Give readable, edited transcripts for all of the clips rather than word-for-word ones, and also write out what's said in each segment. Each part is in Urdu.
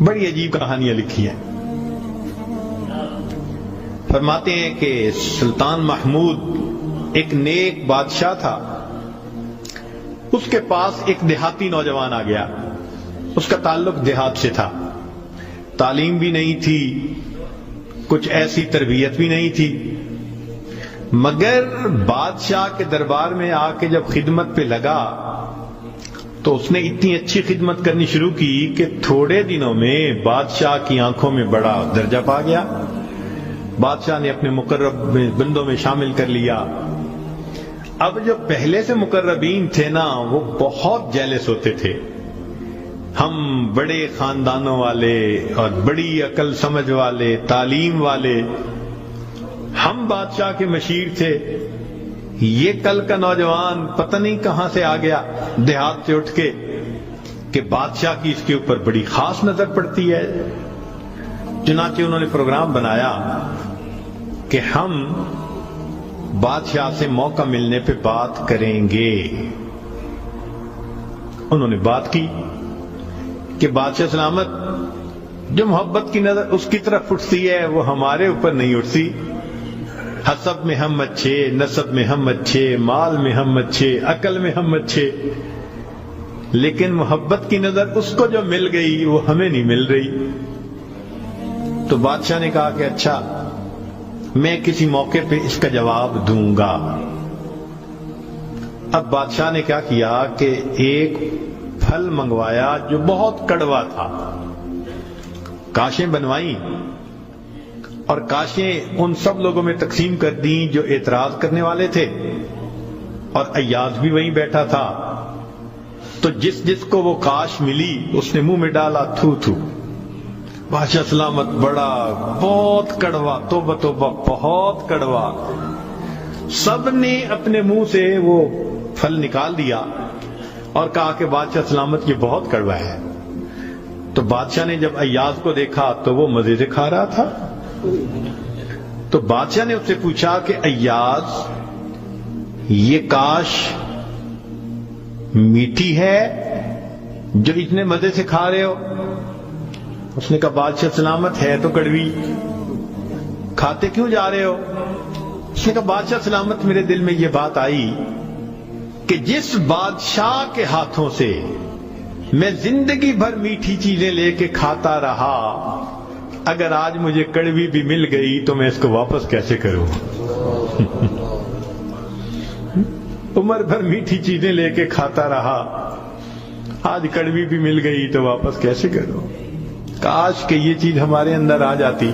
بڑی عجیب کہانیاں لکھی ہیں. فرماتے ہیں کہ سلطان محمود ایک نیک بادشاہ تھا. اس کے پاس ایک دیہاتی نوجوان آ گیا. اس کا تعلق دیہات سے تھا. تعلیم بھی نہیں تھی, کچھ ایسی تربیت بھی نہیں تھی, مگر بادشاہ کے دربار میں آ کے جب خدمت پہ لگا تو اس نے اتنی اچھی خدمت کرنی شروع کی کہ تھوڑے دنوں میں بادشاہ کی آنکھوں میں بڑا درجہ پا گیا. بادشاہ نے اپنے مقرب بندوں میں شامل کر لیا. اب جو پہلے سے مقربین تھے نا, وہ بہت جیلس ہوتے تھے. ہم بڑے خاندانوں والے اور بڑی عقل سمجھ والے, تعلیم والے, ہم بادشاہ کے مشیر تھے. یہ کل کا نوجوان پتہ نہیں کہاں سے آ گیا دیہات سے اٹھ کے کہ بادشاہ کی اس کے اوپر بڑی خاص نظر پڑتی ہے. چنانچہ انہوں نے پروگرام بنایا کہ ہم بادشاہ سے موقع ملنے پہ بات کریں گے. انہوں نے بات کی کہ بادشاہ سلامت, جو محبت کی نظر اس کی طرف اٹھتی ہے وہ ہمارے اوپر نہیں اٹھتی. حسب میں ہم اچھے, نسب میں ہم اچھے, مال میں ہم اچھے, عقل میں ہم اچھے, لیکن محبت کی نظر اس کو جو مل گئی وہ ہمیں نہیں مل رہی. تو بادشاہ نے کہا کہ اچھا, میں کسی موقع پہ اس کا جواب دوں گا. اب بادشاہ نے کیا کیا کہ ایک پھل منگوایا جو بہت کڑوا تھا. کاشیں بنوائیں اور کاشیں ان سب لوگوں میں تقسیم کر دیں جو اعتراض کرنے والے تھے, اور ایاز بھی وہیں بیٹھا تھا. تو جس جس کو وہ کاش ملی اس نے منہ میں ڈالا, تھو تھو. بادشاہ سلامت بڑا بہت کڑوا, توبہ توبہ بہت کڑوا. سب نے اپنے منہ سے وہ پھل نکال دیا اور کہا کہ بادشاہ سلامت یہ بہت کڑوا ہے. تو بادشاہ نے جب ایاز کو دیکھا تو وہ مزے سے کھا رہا تھا. تو بادشاہ نے اس سے پوچھا کہ ایاز, یہ کاش میٹھی ہے جو اتنے مزے سے کھا رہے ہو؟ اس نے کہا بادشاہ سلامت ہے تو کڑوی, کھاتے کیوں جا رہے ہو؟ اس نے کہا بادشاہ سلامت میرے دل میں یہ بات آئی کہ جس بادشاہ کے ہاتھوں سے میں زندگی بھر میٹھی چیزیں لے کے کھاتا رہا, اگر آج مجھے کڑوی بھی مل گئی تو میں اس کو واپس کیسے کروں؟ عمر بھر میٹھی چیزیں لے کے کھاتا رہا, آج کڑوی بھی مل گئی تو واپس کیسے کروں؟ کاش کہ یہ چیز ہمارے اندر آ جاتی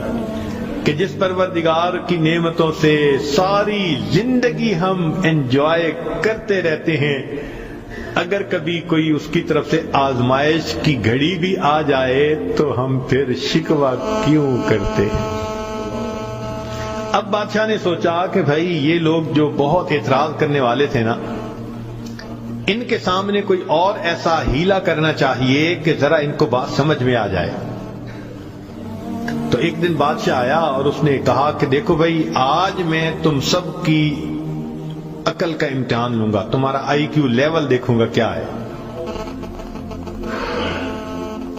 کہ جس پروردگار کی نعمتوں سے ساری زندگی ہم انجوائے کرتے رہتے ہیں, اگر کبھی کوئی اس کی طرف سے آزمائش کی گھڑی بھی آ جائے تو ہم پھر شکوہ کیوں کرتے ہیں؟ اب بادشاہ نے سوچا کہ بھائی یہ لوگ جو بہت اعتراض کرنے والے تھے نا, ان کے سامنے کوئی اور ایسا ہیلا کرنا چاہیے کہ ذرا ان کو بات سمجھ میں آ جائے. تو ایک دن بادشاہ آیا اور اس نے کہا کہ دیکھو بھائی, آج میں تم سب کی عقل کا امتحان لوں گا, تمہارا آئی کیو لیول دیکھوں گا کیا ہے,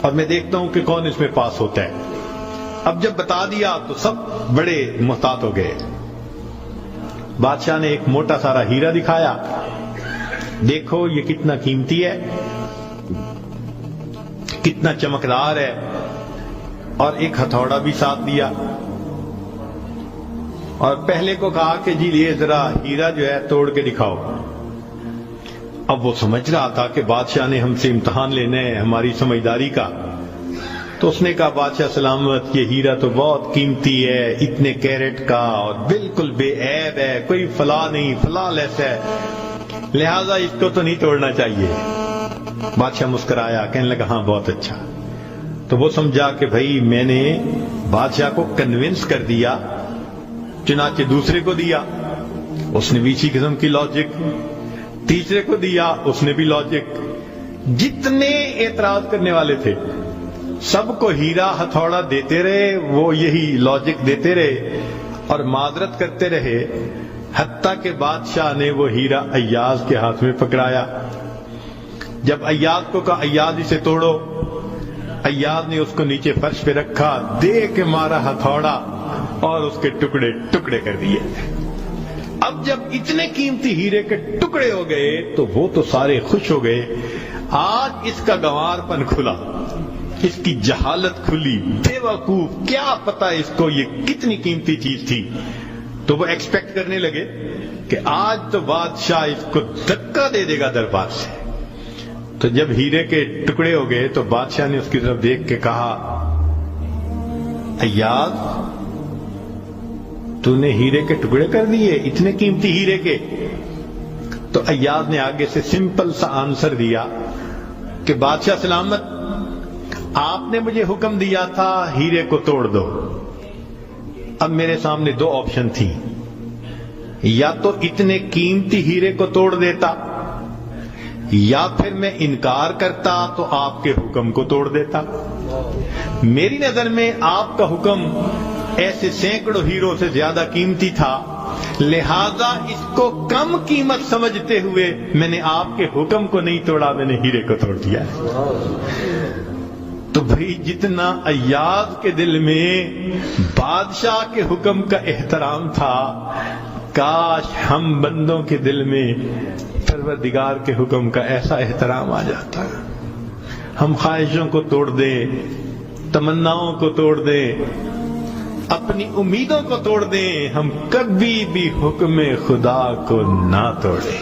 اور میں دیکھتا ہوں کہ کون اس میں پاس ہوتا ہے. اب جب بتا دیا تو سب بڑے محتاط ہو گئے. بادشاہ نے ایک موٹا سارا ہیرا دکھایا, دیکھو یہ کتنا قیمتی ہے, کتنا چمکدار ہے, اور ایک ہتھوڑا بھی ساتھ دیا, اور پہلے کو کہا کہ جی یہ ذرا ہیرا جو ہے توڑ کے دکھاؤ. اب وہ سمجھ رہا تھا کہ بادشاہ نے ہم سے امتحان لینا ہے ہماری سمجھداری کا. تو اس نے کہا بادشاہ سلامت یہ ہیرا تو بہت قیمتی ہے, اتنے کیرٹ کا اور بالکل بے عیب ہے, کوئی فلاں نہیں, فلاں لیس ہے, لہذا اس کو تو نہیں توڑنا چاہیے. بادشاہ مسکرایا, کہنے لگا ہاں بہت اچھا. تو وہ سمجھا کہ بھائی میں نے بادشاہ کو کنونس کر دیا, چنانچہ دوسرے کو دیا, اس نے بھی اسی قسم کی لاجک, تیسرے کو دیا, اس نے بھی لاجک. جتنے اعتراض کرنے والے تھے سب کو ہیرا ہتھوڑا دیتے رہے, وہ یہی لاجک دیتے رہے اور معذرت کرتے رہے, حتیٰ کہ بادشاہ نے وہ ہیرا ایاز کے ہاتھ میں پکڑایا. جب ایاز کو کہا ایاز اسے توڑو, ایاز نے اس کو نیچے فرش پہ رکھا، دے کے مارا ہتھوڑا اور اس کے ٹکڑے ٹکڑے کر دیے۔ اب جب اتنے قیمتی ہیرے کے ٹکڑے ہو گئے تو وہ تو سارے خوش ہو گئے، آج اس کا گنوار پن کھلا، اس کی جہالت کھلی، بے وقوف، کیا پتا اس کو یہ کتنی قیمتی چیز تھی۔ تو وہ ایکسپیکٹ کرنے لگے کہ آج تو بادشاہ اس کو دھکا دے دے گا دربار سے۔ تو جب ہیرے کے ٹکڑے ہو گئے تو بادشاہ نے اس کی طرف دیکھ کے کہا، ایاز تو نے ہیرے کے ٹکڑے کر دیے، اتنے قیمتی ہیرے کے؟ تو ایاز نے آگے سے سمپل سا آنسر دیا کہ بادشاہ سلامت، آپ نے مجھے حکم دیا تھا ہیرے کو توڑ دو۔ اب میرے سامنے دو آپشن تھی، یا تو اتنے قیمتی ہیرے کو توڑ دیتا، یا پھر میں انکار کرتا تو آپ کے حکم کو توڑ دیتا۔ میری نظر میں آپ کا حکم ایسے سینکڑوں ہیروں سے زیادہ قیمتی تھا، لہذا اس کو کم قیمت سمجھتے ہوئے میں نے آپ کے حکم کو نہیں توڑا، میں نے ہیرے کو توڑ دیا۔ تو بھئی جتنا ایاز کے دل میں بادشاہ کے حکم کا احترام تھا، کاش ہم بندوں کے دل میں پروردگار کے حکم کا ایسا احترام آ جاتا۔ ہم خواہشوں کو توڑ دیں، تمناؤں کو توڑ دیں، اپنی امیدوں کو توڑ دیں، ہم کبھی بھی حکم خدا کو نہ توڑیں۔